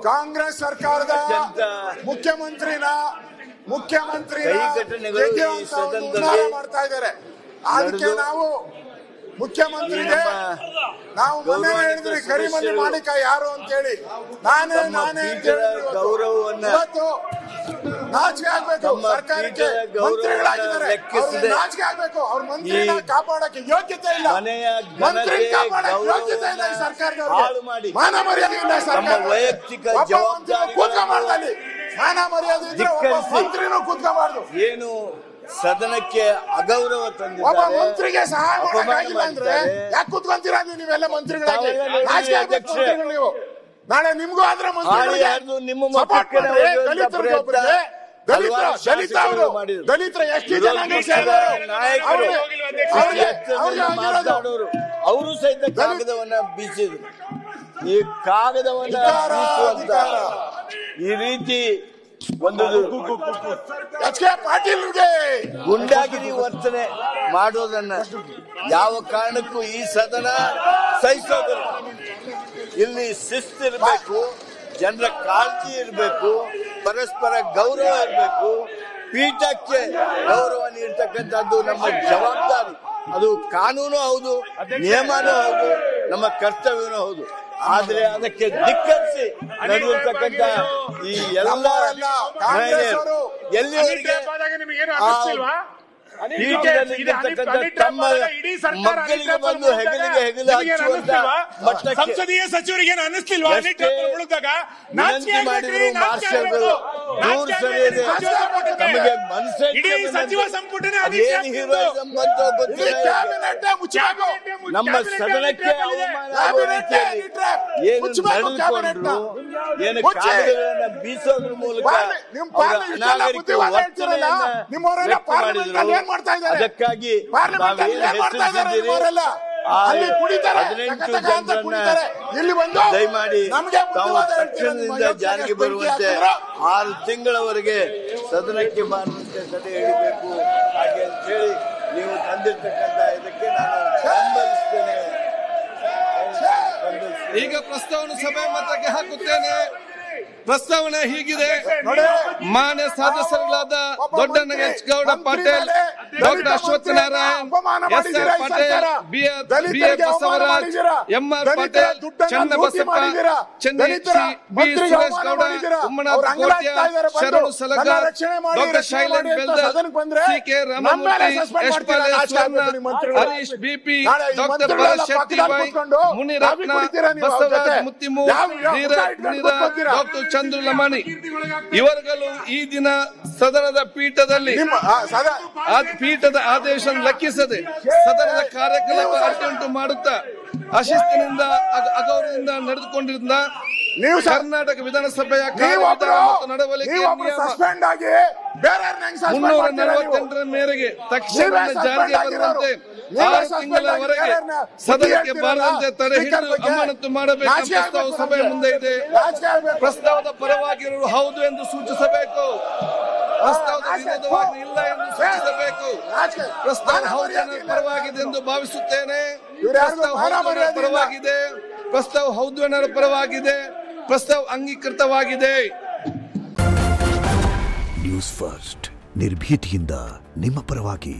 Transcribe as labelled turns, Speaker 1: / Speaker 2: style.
Speaker 1: ಕಾಂಗ್ರೆಸ್ ಸರ್ಕಾರದ ಮುಖ್ಯಮಂತ್ರಿನ ಮಾಡ್ತಾ ಇದ್ದಾರೆ. ಅದಕ್ಕೆ ನಾವು ಮುಖ್ಯಮಂತ್ರಿಗೆ ನಾವು ಮೊನ್ನೆ ಹೇಳಿದ್ರಿ ಕರಿಮನಿ ಮಾಲೀಕ ಯಾರು ಅಂತ ಹೇಳಿ, ನಾನೇ ಇವತ್ತು ನಾಚಿಕೆ ಆಗ್ಬೇಕು. ಸರ್ಕಾರಕ್ಕೆ ಮಂತ್ರಿಗಳಾಗಿದ್ದಾರೆ, ನಾಚಿಕೆ ಆಗ್ಬೇಕು. ಅವ್ರ ಮಂತ್ರಿನ ಕಾಪಾಡಕ್ಕೆ ಯೋಗ್ಯತೆ ಇಲ್ಲ, ಮಂತ್ರಿ ಕಾಪಾಡಕ್ಕೆ ಯೋಗ್ಯತೆ ಇಲ್ಲ ಈ ಸರ್ಕಾರದವ್ರಿಗೆ. ಮಾನ ಮರ್ಯಾದೆ ಇಲ್ಲ ಸರ್ಕಾರ. ವೈಯಕ್ತಿಕ ಜವಾಬ್ದಾರಿ ಕೂತ್ಕೊಂಡ್ಬಾರ್ದಲ್ಲಿ, ಮಾನ ಮರ್ಯಾದೆ ಇದ್ರೆ ಮಂತ್ರಿನೂ ಕೂತ್ಕೊಂಡ್ಬಾರ್ದು.
Speaker 2: ಏನು ಸದನಕ್ಕೆ ಅಗೌರವ ತಂದಿದ್ದಾರೆ.
Speaker 1: ಒಬ್ಬ ಮಂತ್ರಿಗೆ ಸಹಾಯ ಮಾಡೋಕ್ಕಾಗಿಲ್ಲ ಅಂದ್ರೆ ಯಾಕೆ ಕೂತ್ಕೊಂತೀರಾ ನೀವೆಲ್ಲ ಮಂತ್ರಿಗಳಾಗಿ? ನಾಚಿಕೆ ಆಗ್ಬೇಕು ಮಂತ್ರಿಗಳು ನೀವು. ನಾಳೆ ನಿಮ್ಗೂ ಆದ್ರೆ ದಲಿತರ ಎಷ್ಟು ಜನ
Speaker 2: ಮಾತನಾಡೋರು ಅವರು ಸಹಿತ ಕಾಗದವನ್ನ ಬೀಸಿದ್ರು. ಈ ಕಾಗದವನ್ನ ಈ ರೀತಿ ಒಂದು
Speaker 1: ಪಾಟೀಲ್ಗೆ
Speaker 2: ಗುಂಡಾಗಿರಿ ವರ್ತನೆ ಮಾಡೋದನ್ನ ಯಾವ ಕಾರಣಕ್ಕೂ ಈ ಸದನ ಸಹಿಸೋದಿಲ್ಲ. ಇಲ್ಲಿ ಶಿಸ್ತಿರ್ಬೇಕು, ಜನರ ಕಾಳಜಿ ಇರಬೇಕು, ಪರಸ್ಪರ ಗೌರವ ಇರಬೇಕು. ಪೀಠಕ್ಕೆ ಗೌರವ ನೀಡ್ತಕ್ಕಂಥದ್ದು ನಮ್ಮ ಜವಾಬ್ದಾರಿ. ಅದು ಕಾನೂನು ಹೌದು, ನಿಯಮನೂ ಹೌದು, ನಮ್ಮ ಕರ್ತವ್ಯನೂ ಹೌದು. ಆದ್ರೆ ಅದಕ್ಕೆ ಧಿಕ್ಕರಿಸಿ ನಡೆದಿರ್ತಕ್ಕಂಥ ಈ ಎಲ್ಲ ಎಲ್ಲಿವರೆಗೆ ತಮ್ಮ ಮಕ್ಕಳಿಗೆ ಬಂದು ಹೆಗಲಿಗೆ ಹಚ್ಚುವಂತ
Speaker 3: ಸಂಸದೀಯ ಸಚಿವರಿಗೆ ಅನ್ನಿಸ್ಲಿಲ್ವಾ
Speaker 2: ವಿನಂತಿ ಮಾಡಿದ್ರು ಮಾರ್ಷಲ್ಗಳು. ದೂರ ಸರಿಯದೆ ನಮಗೆ ಮನಸ್ಸಿಗೆ
Speaker 3: ಸಚಿವ ಸಂಪುಟನೇ
Speaker 2: ಅದೇನು ಹೀರೋಯಿಸಂ ಬಂತೋ ಗೊತ್ತಿಲ್ಲ. ನಮ್ಮ ಸದನಕ್ಕೆ ಅವಮಾನ ಆಗುವ ರೀತಿಯಲ್ಲಿ ಏನು ನಡೆದುಕೊಂಡ್ರು, ಏನು ಕಾಗದಗಳನ್ನ ಬೀಸೋದ್ರ ಮೂಲಕ ಅನಾಗರಿಕ ವರ್ತನೆಯನ್ನ ವ್ಯಕ್ತ ಮಾಡಿದ್ರು. ಅದಕ್ಕಾಗಿ ನಾವೇನು ಹೆಸರಿಸಿದ್ದೀರಿ 18 ಜನರನ್ನ ದಯಮಾಡಿ ತಾವು ತಕ್ಷಣದಿಂದ ಜಾರಿಗೆ ಬರುವಂತೆ 6 ತಿಂಗಳವರೆಗೆ ಸದನಕ್ಕೆ ಬಾರದಂತೆ ತಡೆ ಹಿಡಿಬೇಕು. ಹಾಗೆ ಅಂತ ಹೇಳಿ ನೀವು ತಂದಿರ್ತಕ್ಕಂಥ ಇದಕ್ಕೆ ನಾನು ಬೆಂಬಲಿಸ್ತೇನೆ.
Speaker 4: ಈಗ ಪ್ರಸ್ತಾವನೆ ಸಭೆ ಮತಕ್ಕೆ ಹಾಕುತ್ತೇನೆ. ಪ್ರಸ್ತಾವನೆ ಹೀಗಿದೆ. ಮಾನ್ಯ ಸದಸ್ಯರುಗಳಾದ Doddanna H Gowda Patil, doctor Ashwath Narayan, S R. Patil, B A. Basavaraj, M R. Patil, Channabasappa, B. Suresh Gowda, Umanath Kotian, Sharanu Salagar, doctor Shailendra Beldale, C K. Ramamurthy, S. ಪಾಲೇಶ್ವರನ, ಹರೀಶ್ ಬಿ.ಪಿ., ಡಾಕ್ಟರ್ ಭರತ್ ಶೆಟ್ಟಿಬಾಯಿ, ಮುನಿರತ್ನ, ಬಸವರಾಜ್ ಮುತ್ತಿಮೂರ್, ಧೀರಜ್ ಮುನಿರ, ಡಾಕ್ಟರ್ ಚಂದ್ರು ಲಮಾಣಿ ಇವರುಗಳು ಈ ದಿನ ಸದನದ ಪೀಠದ ಆದೇಶ ಲೆಕ್ಕಿಸದೆ ಸದನದ ಕಾರ್ಯಕ್ರಮ ಅಡ್ಡುಂಟು ಮಾಡುತ್ತಾ ಅಶಿಸ್ತಿನಿಂದ ಅಗೌರವದಿಂದ ನಡೆದುಕೊಂಡಿದ್ದ ಕರ್ನಾಟಕ ವಿಧಾನಸಭೆಯ ನಡವಳಿಕೆ 348ರ ಮೇರೆಗೆ ತಕ್ಷಣ ಜಾರಿಗೆ ಬರುವಂತೆ 6 ತಿಂಗಳವರೆಗೆ ಸದನಕ್ಕೆ ಬಾರದಂತೆ ತಡೆ ಹಿಡಿದು ಅಮಾನತು ಮಾಡಬೇಕು. ಪ್ರಸ್ತಾವ ಸಭೆ ಮುಂದೆ ಇದೆ. ಪ್ರಸ್ತಾವದ ಪರವಾಗಿರುವ ಹೌದು ಎಂದು ಸೂಚಿಸಬೇಕು, ಪ್ರಸ್ತಾವದ ವಿರೋಧವಾಗಿ ಇಲ್ಲ ಎಂದು ಸೂಚಿಸಬೇಕು. ಪ್ರಸ್ತಾವ ಹೌದು ಪರವಾಗಿದೆ ಎಂದು ಭಾವಿಸುತ್ತೇನೆ. ಪ್ರಸ್ತಾವ ಪರವಾಗಿದೆ, ಪ್ರಸ್ತಾವ ಹೌದು ಅನ್ನೋ ಪರವಾಗಿದೆ, ಪ್ರಸ್ತಾವ ಅಂಗೀಕೃತವಾಗಿದೆ.
Speaker 5: ನ್ಯೂಸ್ ಫಸ್ಟ್ ನಿರ್ಭೀತಿಯಿಂದ ನಿಮ್ಮ ಪರವಾಗಿ.